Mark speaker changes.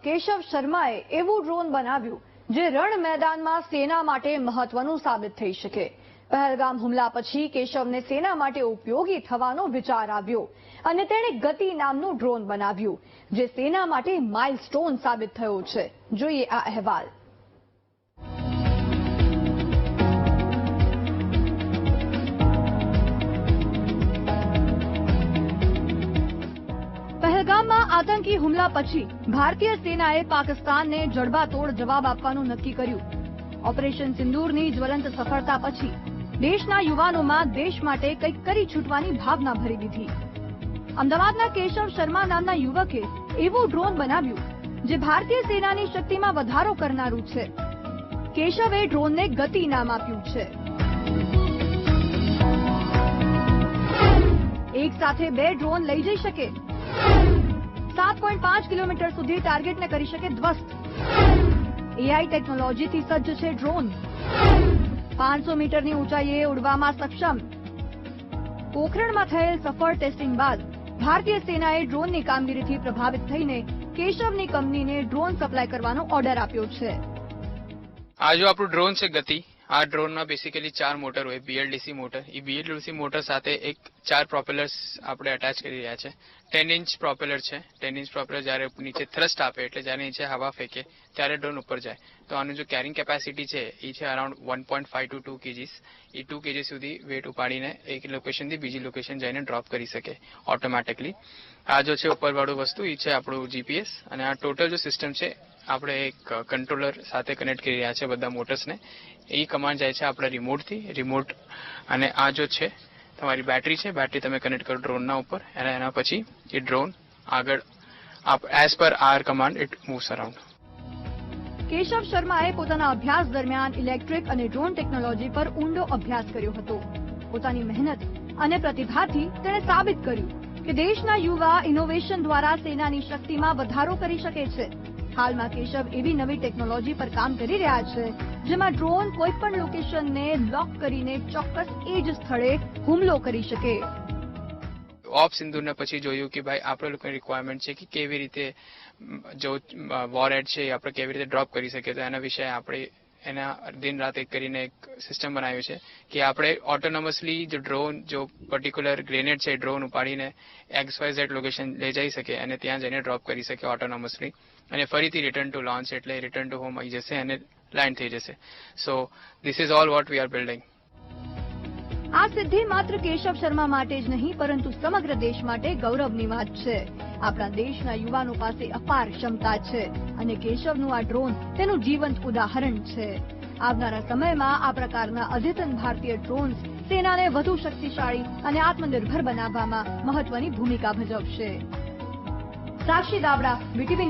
Speaker 1: કેશવ શર્માએ એવું ડ્રોન બનાવ્યું જે રણ મેદાનમાં સેના માટે મહત્વનું સાબિત થઈ શકે। પહેલગામ હુમલા પછી કેશવને સેના માટે ઉપયોગી થવાનો વિચાર આવ્યો અને તેણે ગતિ નામનું ડ્રોન બનાવ્યું જે સેના માટે માઇલસ્ટોન સાબિત થયો છે। જોઈએ આ અહેવાલ। પહેલગામમાં આતંકી હુમલા પછી ભારતીય સેનાએ પાકિસ્તાનને જડબાતોડ જવાબ આપવાનું નક્કી કર્યું। ઓપરેશન સિંદૂરની જ્વલંત સફળતા પછી દેશના યુવાનોમાં દેશ માટે કંઈક કરી છૂટવાની ભાવના ભરી દીધી। અમદાવાદના કેશવ શર્મા નામના યુવકે એવું ડ્રોન બનાવ્યું જે ભારતીય સેનાની શક્તિમાં વધારો કરનારું છે। કેશવે ડ્રોનને ગતિ નામ આપ્યું છે। એક સાથે 2 ડ્રોન લઈ જઈ શકે, 7.5 કિલોમીટર સુધી ટાર્ગેટને કરી શકે ધ્વસ્ત। એઆઈ ટેકનોલોજીથી સજ્જ છે ડ્રોન। 500 મીટરની ઊંચાઈએ ઉડવામાં સક્ષમ। પોખરણમાં થયેલ સફળ ટેસ્ટિંગ બાદ ભારતીય સેનાએ ડ્રોનની કામગીરીથી પ્રભાવિત થઈને કેશવની કંપનીને ડ્રોન સપ્લાય કરવાનો ઓર્ડર આપ્યો છે।
Speaker 2: આ જો આપણું ડ્રોન છે ગતિ, આ ડ્રોનમાં બેસિકલી 4 મોટર હોય, BLDC મોટર। એ BLDC મોટર સાથે એક 4 પ્રોપેલર્સ આપણે અટેચ કરી રહ્યા છે। 10 ઇંચ પ્રોપેલર છે। 10 ઇંચ પ્રોપેલર જ્યારે નીચે થ્રસ્ટ આપે એટલે જ્યારે નીચે હવા ફેંકે ત્યારે ડ્રોન ઉપર જાય। તો આનું જો કેરિંગ કેપેસિટી છે એ છે around 1.5 to 2 kgs। A 2 kg સુધી વેટ ઉપાડીને એક લોકેશનથી બીજી લોકેશન જઈને ડ્રોપ કરી શકે ઓટોમેટિકલી। આ જો છે ઉપરવાળું વસ્તુ એ છે આપણું GPS અને આ ટોટલ જો સિસ્ટમ છે આપણે એક કંટ્રોલર સાથે કનેક્ટ કરી રહ્યા છે બધા મોટર્સને। એ કમાન્ડ જાય છે આપણા રિમોટ અને આ જો છે તમારી બેટરી છે, બેટરી તમે કનેક્ટ કરો ડ્રોનના ઉપર અને એના પછી એ ડ્રોન આગળ as per our command it moves around.
Speaker 1: Keshav શર્માએ પોતાના અભ્યાસ દરમિયાન ઇલેક્ટ્રિક અને ડ્રોન ટેકનોલોજી પર ઊંડો અભ્યાસ કર્યો હતો। પોતાની મહેનત અને પ્રતિભાથી તેણે સાબિત કર્યું કે દેશના યુવા ઇનોવેશન દ્વારા સેનાની શક્તિમાં વધારો કરી શકે છે। હાલમાં કેશવ એવી નવી ટેકનોલોજી પર કામ કરી રહ્યા છે જેમાં ડ્રોન કોઈપણ લોકેશનને લોક કરીને ચોક્કસ એ જ સ્થળે હુમલો કરી શકે।
Speaker 2: ઓપ સિંધુને પછી જોયું કે ભાઈ આપણે લોકોની રિક્વાયરમેન્ટ છે કે કેવી રીતે જો વોરહેડ છે આપણે કેવી રીતે ડ્રોપ કરી શકીએ। તો એના વિશે આપણે એના દિન રાત એક કરીને એક સિસ્ટમ બનાવ્યું છે કે આપણે ઓટોનોમસલી જો ડ્રોન જો પર્ટિક્યુલર ગ્રેનેડ છે ડ્રોન ઉપાડીને XYZ લોકેશન લઈ જઈ શકે અને ત્યાં જઈને ડ્રોપ કરી શકે ઓટોનોમસલી અને ફરીથી રિટર્ન ટુ લોન્ચ એટલે રિટર્ન ટુ હોમ આવી જશે અને લેન્ડ થઈ જશે। So this is all what we are building.
Speaker 1: આ સિદ્ધિ માત્ર કેશવ શર્મા માટે જ નહીં પરંતુ સમગ્ર દેશ માટે ગૌરવની વાત છે। આપણા દેશના યુવાનો પાસે અપાર ક્ષમતા છે અને કેશવનું આ ડ્રોન તેનું જીવંત ઉદાહરણ છે। આવનારા સમયમાં આ પ્રકારના અદ્યતન ભારતીય ડ્રોન્સ સેનાને વધુ શક્તિશાળી અને આત્મનિર્ભર બનાવવામાં મહત્વની ભૂમિકા ભજવશે। સાક્ષી દાબડા, VTV